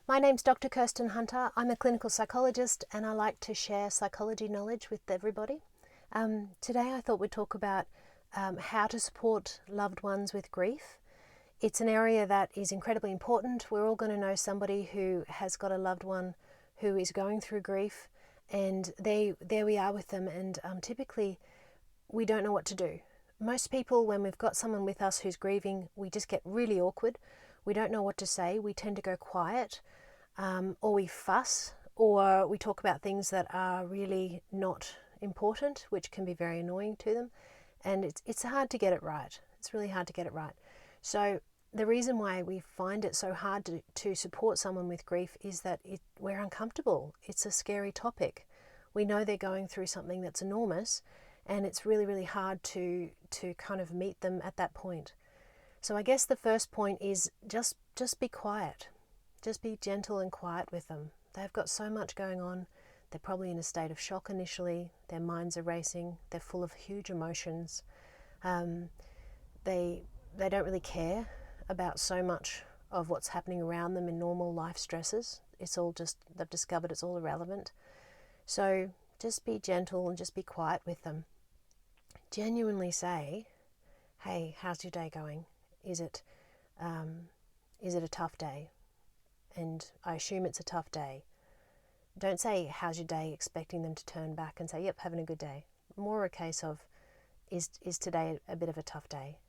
My name's Dr. Kirsten Hunter. I'm a clinical psychologist and I like to share psychology knowledge with everybody. Today I thought we'd talk about how to support loved ones with grief. It's an area that is incredibly important. We're all going to know somebody who has got a loved one who is going through grief, and there we are with them, and typically we don't know what to do. Most people, when we've got someone with us who's grieving, we just get really awkward. We don't know what to say. We tend to go quiet, or we fuss, or we talk about things that are really not important, which can be very annoying to them. And it's hard to get it right. It's really hard to get it right. So the reason why we find it so hard to support someone with grief is that we're uncomfortable. It's a scary topic. We know they're going through something that's enormous, and it's really, really hard to kind of meet them at that point. So I guess the first point is just be quiet. Just be gentle and quiet with them. They've got so much going on. They're probably in a state of shock initially. Their minds are racing. They're full of huge emotions. They don't really care about so much of what's happening around them in normal life stresses. It's all just, they've discovered it's all irrelevant. So just be gentle and just be quiet with them. Genuinely say, hey, how's your day going? Is it a tough day? And I assume it's a tough day. Don't say, how's your day, expecting them to turn back and say, yep, having a good day. More a case of, is today a bit of a tough day?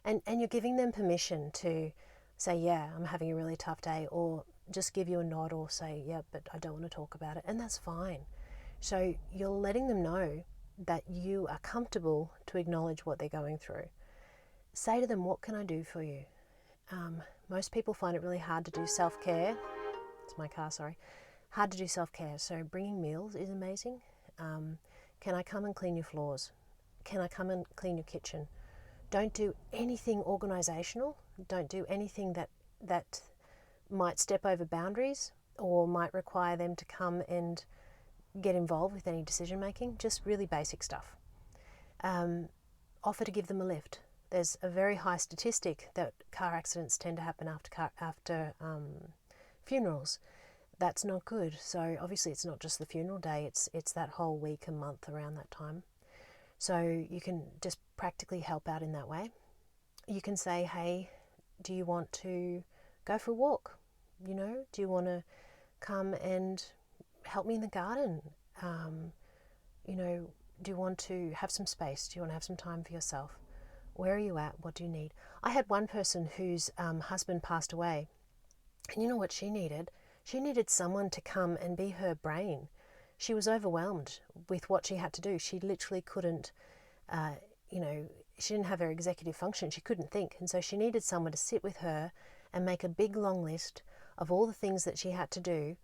And you're giving them permission to say, yeah, I'm having a really tough day, or just give you a nod or say, yeah, but I don't want to talk about it. And that's fine. So you're letting them know that you are comfortable to acknowledge what they're going through. Say to them, what can I do for you? Most people find it really hard to do self-care. It's my car, sorry. Hard to do self-care. So bringing meals is amazing. Can I come and clean your floors? Can I come and clean your kitchen? Don't do anything organisational. Don't do anything that might step over boundaries or might require them to come and get involved with any decision making. Just really basic stuff. Offer to give them a lift. There's a very high statistic that car accidents tend to happen after funerals. That's not good. So obviously it's not just the funeral day, it's that whole week and month around that time. So you can just practically help out in that way. You can say, hey, do you want to go for a walk? You know, do you want to come and help me in the garden? You know, do you want to have some space? Do you want to have some time for yourself? Where are you at? What do you need? I had one person whose husband passed away, and you know what she needed? She needed someone to come and be her brain. She was overwhelmed with what she had to do. She literally couldn't, she didn't have her executive function. She couldn't think. And so she needed someone to sit with her and make a big long list of all the things that she had to do.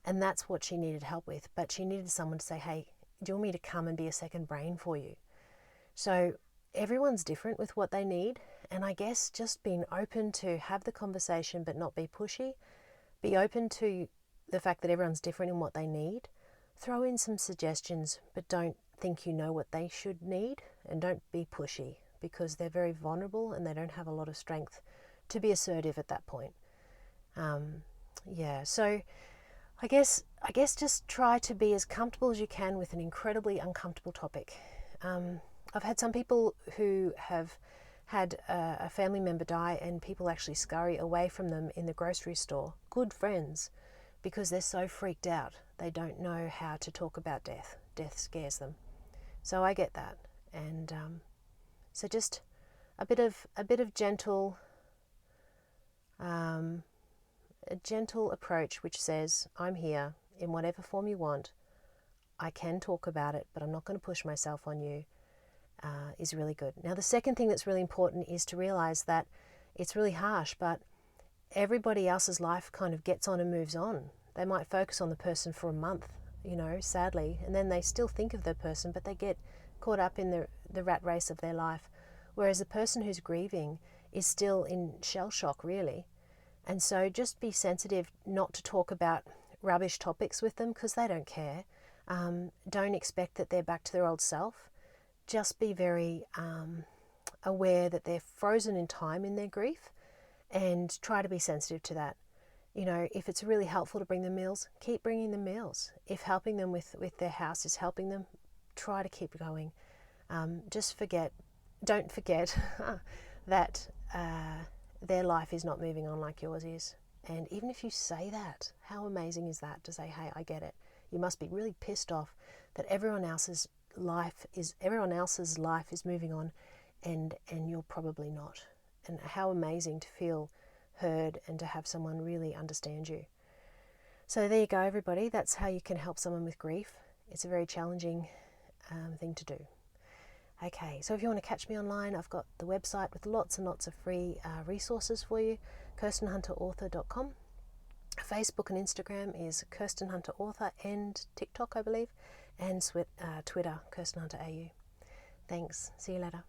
And that's what she needed help with. But she needed someone to say, hey, do you want me to come and be a second brain for you? So everyone's different with what they need. And I guess just being open to have the conversation but not be pushy. Be open to the fact that everyone's different in what they need. Throw in some suggestions, but don't think you know what they should need, and don't be pushy because they're very vulnerable and they don't have a lot of strength to be assertive at that point. So I guess just try to be as comfortable as you can with an incredibly uncomfortable topic. I've had some people who have had a family member die and people actually scurry away from them in the grocery store, good friends, because they're so freaked out. They don't know how to talk about death. Death scares them. So I get that. And so just a bit of gentle, a gentle approach which says, I'm here in whatever form you want. I can talk about it, but I'm not going to push myself on you. Is really good. Now, the second thing that's really important is to realize that it's really harsh, but everybody else's life kind of gets on and moves on. They might focus on the person for a month, sadly, and then they still think of the person, but they get caught up in the rat race of their life. Whereas the person who's grieving is still in shell shock, really. And so just be sensitive not to talk about rubbish topics with them because they don't care. Don't expect that they're back to their old self. Just be very aware that they're frozen in time in their grief and try to be sensitive to that. if it's really helpful to bring them meals, keep bringing them meals. If helping them with their house is helping them, try to keep going. Don't forget that their life is not moving on like yours is. And even if you say that, how amazing is that to say, hey, I get it. You must be really pissed off that everyone else's life is moving on, and you're probably not. And how amazing to feel heard and to have someone really understand you. So there you go, everybody. That's how you can help someone with grief. It's a very challenging thing to do. Okay, so if you want to catch me online, I've got the website with lots and lots of free resources for you, KirstenHunterAuthor.com. Facebook and Instagram is Kirsten Hunter Author, and TikTok, I believe, and Twitter, Kirsten Hunter AU. Thanks. See you later.